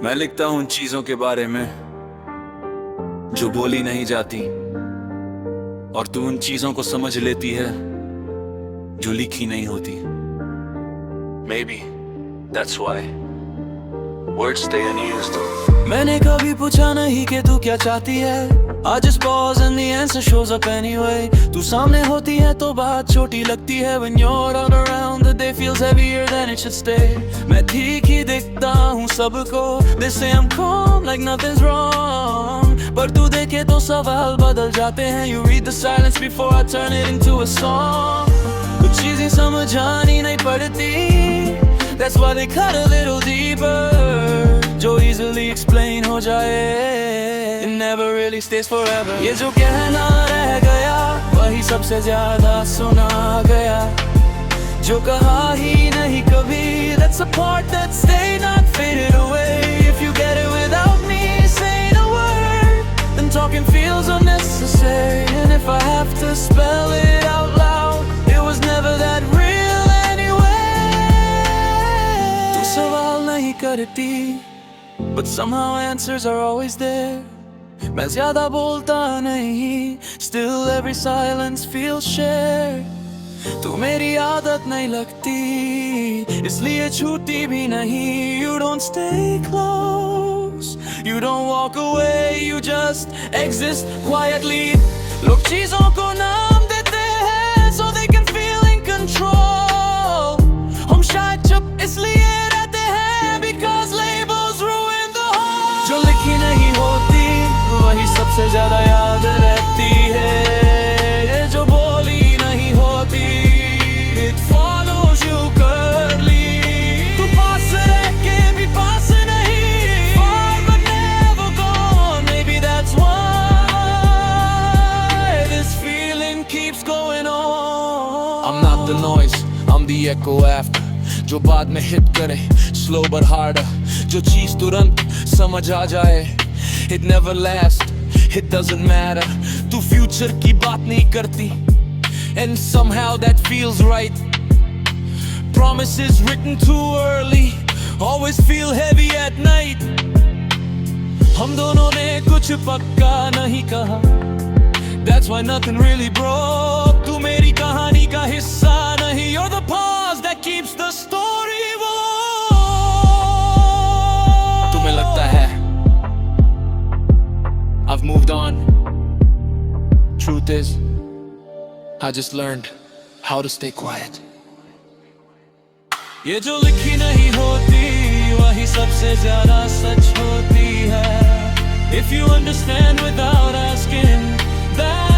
मैं लिखता हूँ उन चीजों के बारे में जो बोली नहीं जाती, और तू उन चीजों को समझ लेती है जो लिखी नहीं होती। Maybe that's why words stay unused. मैंने कभी पूछा नहीं कि तू क्या चाहती है, I just pause and the answer shows up anyway. तू सामने होती है तो बात छोटी लगती है, when you're not around the day feels heavier than it should stay. मैं ठीक ही दिखता हूँ सबको, they say I'm calm like nothing's wrong, पर तू देखे तो सवाल बदल जाते हैं. You read the silence before I turn it into a song. कुछ चीजें समझानी नहीं पड़ती, that's why they cut a little deeper. जो easily explain हो जाए, it never really stays forever. ये जो कहना रह गया वही सबसे ज्यादा सुना गया, जो कहा ही नहीं कभी, that's a part that stayed not faded away. If you get it without me saying a word, then talking feels unnecessary. And if I have to spell it out loud, it was never that real anyway. तू सवाल नहीं करती, but somehow answers are always there. मैं ज्यादा बोलता नहीं, still every silence feels shared. तू मेरी आदत नहीं लगती, इसलिए छूती भी नहीं. You don't stay close, you don't walk away, you just exist quietly. लोग चीजों को नाम देते हैं so they can feel in control. हम शायद चुप इसलिए रहते हैं because labels ruin the whole. जो लिखी नहीं होती वही सबसे ज्यादा याद रहती है, जो बोली नहीं होती it follows you curly. तू पास रह के भी पास नहीं, far but never gone. Maybe that's why this feeling keeps going on. I'm not the noise, I'm the echo after, जो बाद में hit करे slow but harder. जो चीज तुरंत समझ आ जाए, it never lasts, it doesn't matter. तू future की बात नहीं करती, and somehow that feels right. Promises written too early always feel heavy at night. हम दोनों ने कुछ पक्का नहीं कहा, that's why nothing really broke. तू मेरी कहानी का हिस्सा नहीं, you're the pause that keeps the story warm. तुम्हें लगता है I've moved on. Truth is, I just learned how to stay quiet. ये जो लिखी नहीं होती वही सबसे ज्यादा सच होती है. If you understand without asking, that